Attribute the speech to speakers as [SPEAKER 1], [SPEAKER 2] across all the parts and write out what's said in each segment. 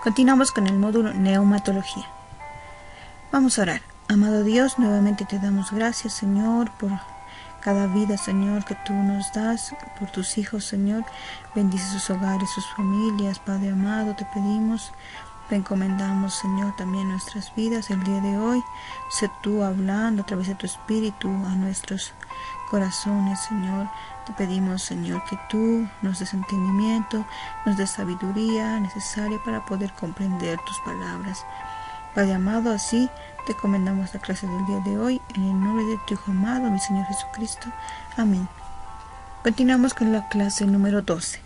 [SPEAKER 1] Continuamos con el módulo Neumatología. Vamos a orar. Amado Dios, nuevamente te damos gracias, Señor, por cada vida, Señor, que tú nos das, por tus hijos, Señor. Bendice sus hogares, sus familias, Padre amado, te pedimos. Te encomendamos, Señor, también nuestras vidas el día de hoy. Sé tú hablando a través de tu Espíritu a nuestros corazones, Señor. Te pedimos, Señor, que tú nos des entendimiento, nos des sabiduría necesaria para poder comprender tus palabras. Padre amado, así te encomendamos la clase del día de hoy, en el nombre de tu Hijo amado, mi Señor Jesucristo. Amén. Continuamos con la clase número 12.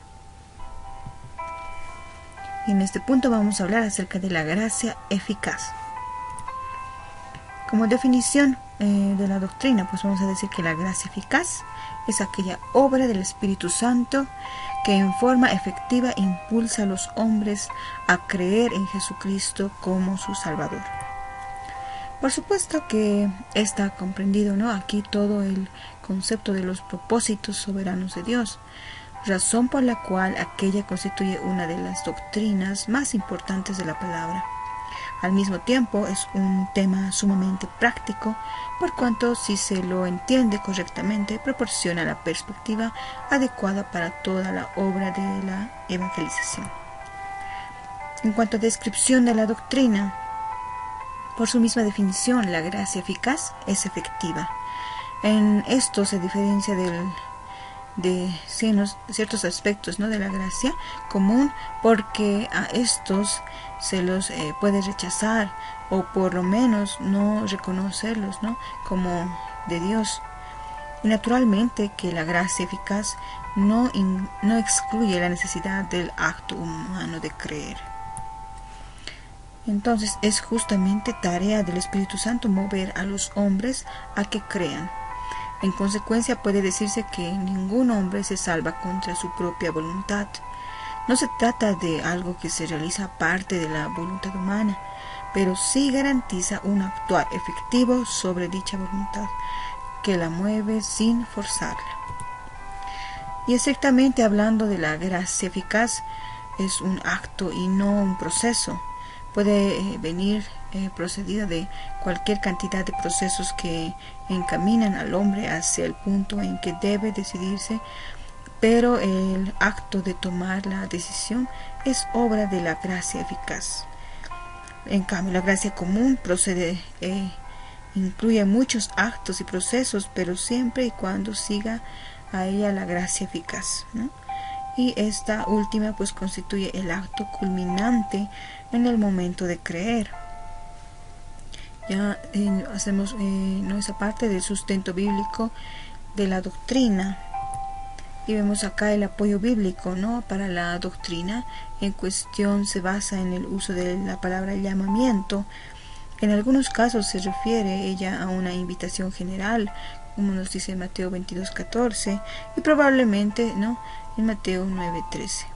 [SPEAKER 1] Y en este punto vamos a hablar acerca de la gracia eficaz. Como definición de la doctrina, pues vamos a decir que la gracia eficaz es aquella obra del Espíritu Santo que en forma efectiva impulsa a los hombres a creer en Jesucristo como su Salvador. Por supuesto que está comprendido, ¿no?, aquí todo el concepto de los propósitos soberanos de Dios, razón por la cual aquella constituye una de las doctrinas más importantes de la palabra. Al mismo tiempo es un tema sumamente práctico, por cuanto si se lo entiende correctamente proporciona la perspectiva adecuada para toda la obra de la evangelización. En cuanto a descripción de la doctrina, por su misma definición, la gracia eficaz es efectiva. En esto se diferencia de ciertos aspectos, ¿no?, de la gracia común, porque a estos se los puede rechazar o por lo menos no reconocerlos, ¿no?, como de Dios. Y naturalmente que la gracia eficaz no excluye la necesidad del acto humano de creer. Entonces es justamente tarea del Espíritu Santo mover a los hombres a que crean. En consecuencia, puede decirse que ningún hombre se salva contra su propia voluntad. No se trata de algo que se realiza aparte de la voluntad humana, pero sí garantiza un actuar efectivo sobre dicha voluntad, que la mueve sin forzarla. Y estrictamente hablando de la gracia eficaz, es un acto y no un proceso. Puede venir procedida de cualquier cantidad de procesos que encaminan al hombre hacia el punto en que debe decidirse, pero el acto de tomar la decisión es obra de la gracia eficaz. En cambio, la gracia común incluye muchos actos y procesos, pero siempre y cuando siga a ella la gracia eficaz, ¿no? Y esta última pues constituye el acto culminante en el momento de creer. Ya hacemos esa parte del sustento bíblico de la doctrina y vemos acá el apoyo bíblico, ¿no?, para la doctrina en cuestión. Se basa en el uso de la palabra llamamiento. En algunos casos se refiere ella a una invitación general, como nos dice Mateo 22:14, y probablemente, ¿no?, en Mateo 9:13.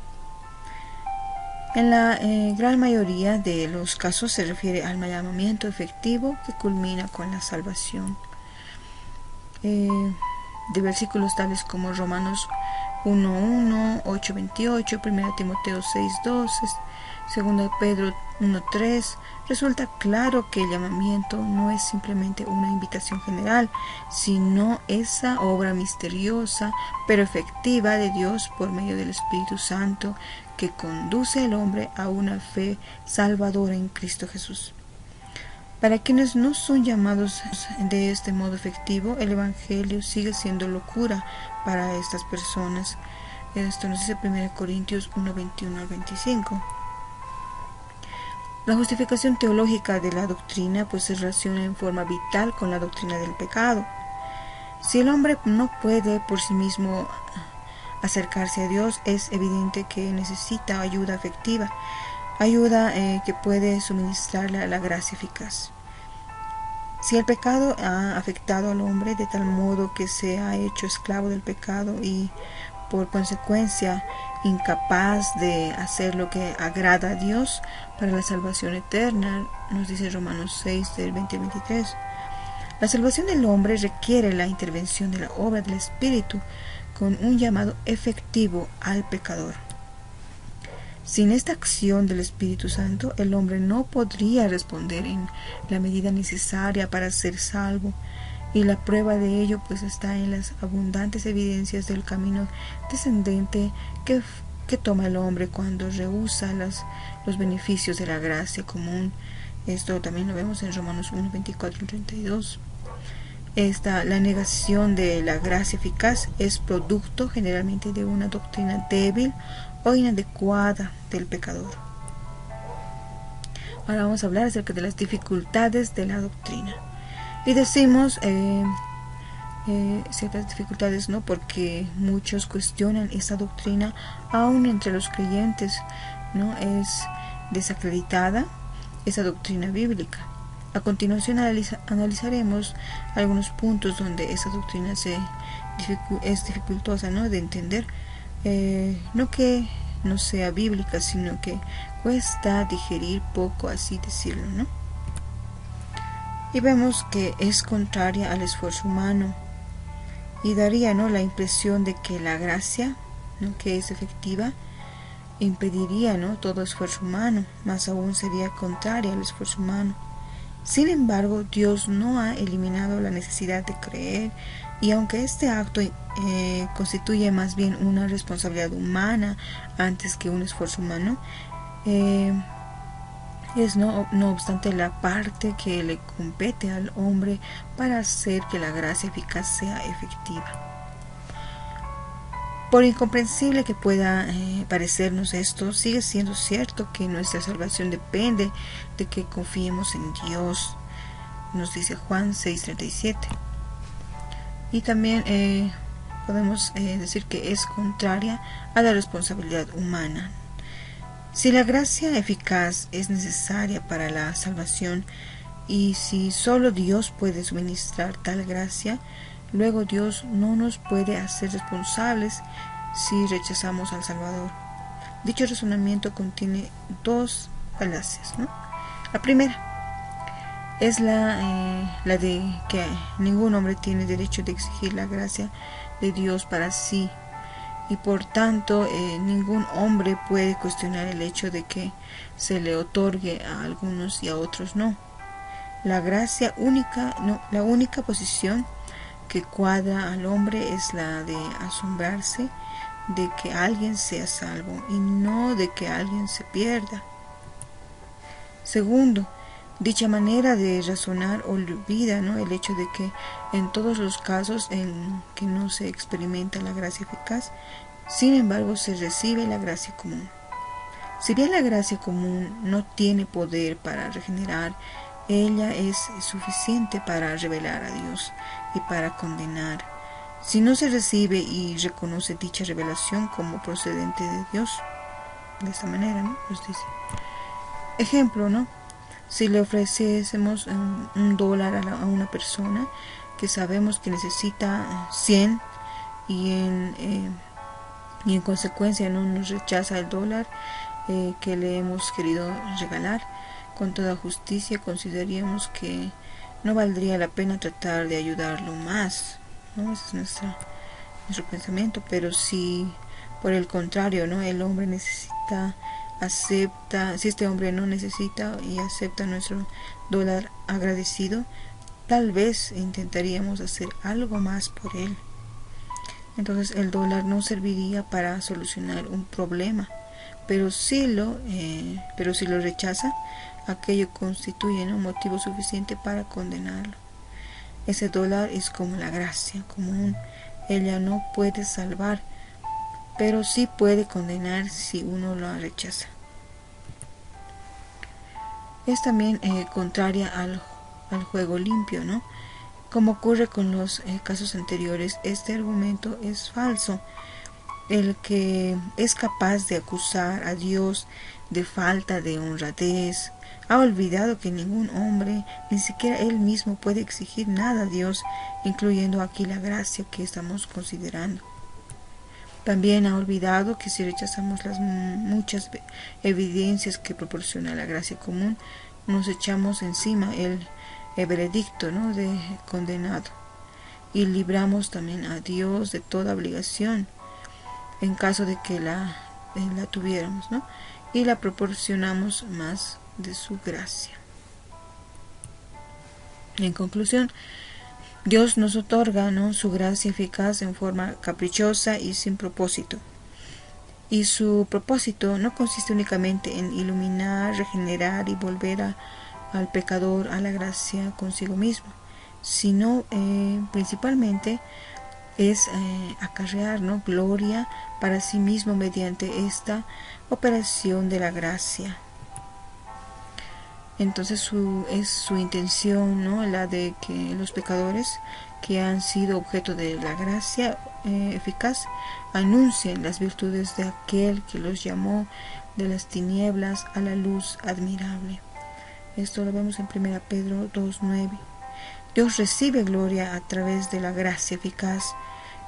[SPEAKER 1] En la gran mayoría de los casos se refiere al llamamiento efectivo que culmina con la salvación. De versículos tales como Romanos 1:1, 8:28, 1 Timoteo 6:2, 2 Pedro 1:3, resulta claro que el llamamiento no es simplemente una invitación general, sino esa obra misteriosa pero efectiva de Dios por medio del Espíritu Santo que conduce al hombre a una fe salvadora en Cristo Jesús. Para quienes no son llamados de este modo efectivo, el Evangelio sigue siendo locura para estas personas. Esto nos dice 1 Corintios 1:21 al 25. La justificación teológica de la doctrina pues se relaciona en forma vital con la doctrina del pecado. Si el hombre no puede por sí mismo acercarse a Dios, es evidente que necesita ayuda efectiva, ayuda que puede suministrarle a la gracia eficaz. Si el pecado ha afectado al hombre de tal modo que se ha hecho esclavo del pecado y por consecuencia incapaz de hacer lo que agrada a Dios para la salvación eterna, nos dice Romanos 6 del 20 al 23. La salvación del hombre requiere la intervención de la obra del Espíritu con un llamado efectivo al pecador. Sin esta acción del Espíritu Santo, el hombre no podría responder en la medida necesaria para ser salvo, y la prueba de ello pues está en las abundantes evidencias del camino descendente que toma el hombre cuando rehúsa los beneficios de la gracia común. Esto también lo vemos en Romanos 1, 24 y 32. La negación de la gracia eficaz es producto generalmente de una doctrina débil o inadecuada del pecador. Ahora vamos a hablar acerca de las dificultades de la doctrina. Y decimos ciertas dificultades, ¿no? Porque muchos cuestionan esta doctrina aún entre los creyentes, ¿no? Es desacreditada esa doctrina bíblica. A continuación analizaremos algunos puntos donde esa doctrina es dificultosa, ¿no? De entender, no que no sea bíblica, sino que cuesta digerir poco, así decirlo, ¿no? Y vemos que es contraria al esfuerzo humano y daría, ¿no?, la impresión de que la gracia, ¿no?, que es efectiva, impediría, ¿no?, todo esfuerzo humano, más aún sería contraria al esfuerzo humano. Sin embargo, Dios no ha eliminado la necesidad de creer, y aunque este acto constituye más bien una responsabilidad humana antes que un esfuerzo humano, es no obstante la parte que le compete al hombre para hacer que la gracia eficaz sea efectiva. Por incomprensible que pueda parecernos esto, sigue siendo cierto que nuestra salvación depende de que confiemos en Dios, nos dice Juan 6:37. Y también podemos decir que es contraria a la responsabilidad humana. Si la gracia eficaz es necesaria para la salvación, y si solo Dios puede suministrar tal gracia, luego Dios no nos puede hacer responsables si rechazamos al Salvador. Dicho razonamiento contiene dos falacias, ¿no? La primera es la de que ningún hombre tiene derecho de exigir la gracia de Dios para sí, y por tanto ningún hombre puede cuestionar el hecho de que se le otorgue a algunos y a otros no. La única posición que cuadra al hombre es la de asombrarse de que alguien sea salvo y no de que alguien se pierda. Segundo, dicha manera de razonar olvida, ¿no?, el hecho de que en todos los casos en que no se experimenta la gracia eficaz, sin embargo se recibe la gracia común. Si bien la gracia común no tiene poder para regenerar, ella es suficiente para revelar a Dios y para condenar. Si no se recibe y reconoce dicha revelación como procedente de Dios, de esta manera, ¿no?, nos dice. Ejemplo, ¿no? Si le ofreciésemos $1 a una persona que sabemos que necesita 100 y en consecuencia no nos rechaza el $, que le hemos querido regalar, con toda justicia consideraríamos que no valdría la pena tratar de ayudarlo más, ¿no? Ese es nuestro pensamiento. Pero si por el contrario, ¿no?, el hombre si este hombre no necesita y acepta nuestro $, agradecido, tal vez intentaríamos hacer algo más por él. Entonces el $, no serviría para solucionar un problema, pero si lo rechaza, aquello constituye un motivo suficiente para condenarlo. Ese $, es como la gracia común. Ella no puede salvar, pero sí puede condenar si uno lo rechaza. Es también contraria al juego limpio, ¿no? Como ocurre con los casos anteriores, este argumento es falso. El que es capaz de acusar a Dios de falta de honradez ha olvidado que ningún hombre, ni siquiera él mismo, puede exigir nada a Dios, incluyendo aquí la gracia que estamos considerando. También ha olvidado que si rechazamos las muchas evidencias que proporciona la gracia común, nos echamos encima el veredicto, ¿no?, de condenado, y libramos también a Dios de toda obligación en caso de que la tuviéramos, ¿no? y la proporcionamos más de su gracia. En conclusión, Dios nos otorga, ¿no?, su gracia eficaz en forma caprichosa y sin propósito. Y su propósito no consiste únicamente en iluminar, regenerar y volver al pecador a la gracia consigo mismo, sino principalmente es acarrear, ¿no?, gloria para sí mismo mediante esta operación de la gracia. Entonces es su intención, ¿no?, la de que los pecadores que han sido objeto de la gracia eficaz anuncien las virtudes de aquel que los llamó de las tinieblas a la luz admirable. Esto lo vemos en 1 Pedro 2:9. Dios recibe gloria a través de la gracia eficaz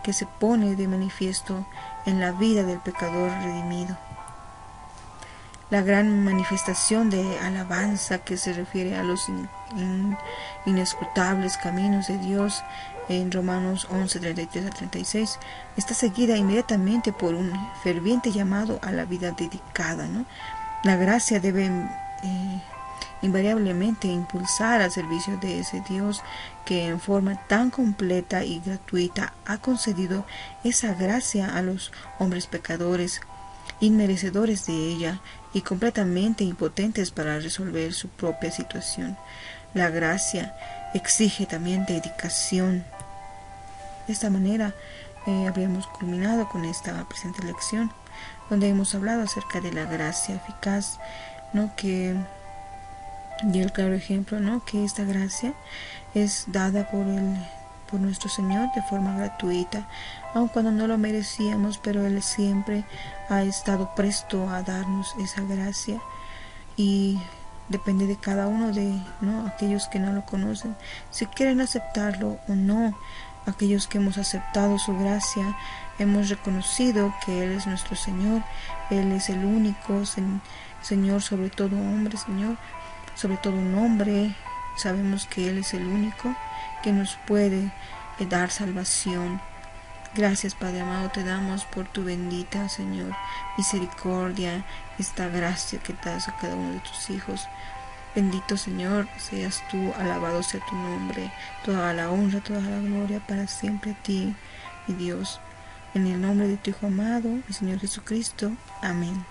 [SPEAKER 1] que se pone de manifiesto en la vida del pecador redimido. La gran manifestación de alabanza que se refiere a los inescrutables caminos de Dios en Romanos 11:33-36 está seguida inmediatamente por un ferviente llamado a la vida dedicada, ¿no? La gracia debe invariablemente impulsar al servicio de ese Dios que en forma tan completa y gratuita ha concedido esa gracia a los hombres pecadores, inmerecedores de ella y completamente impotentes para resolver su propia situación. La gracia exige también dedicación. De esta manera habríamos culminado con esta presente lección, donde hemos hablado acerca de la gracia eficaz, ¿no?, que dio el claro ejemplo, ¿no?, que esta gracia es dada por nuestro Señor de forma gratuita, aun cuando no lo merecíamos, pero Él siempre ha estado presto a darnos esa gracia, y depende de cada uno de, ¿no?, aquellos que no lo conocen, si quieren aceptarlo o no. Aquellos que hemos aceptado su gracia, hemos reconocido que Él es nuestro Señor, Él es el único Señor sobre todo hombre, Señor sobre todo nombre. Sabemos que Él es el único que nos puede dar salvación. Gracias, Padre amado, te damos por tu bendita, Señor, misericordia, esta gracia que das a cada uno de tus hijos. Bendito, Señor, seas tú, alabado sea tu nombre, toda la honra, toda la gloria para siempre a ti, mi Dios. En el nombre de tu Hijo amado, mi Señor Jesucristo. Amén.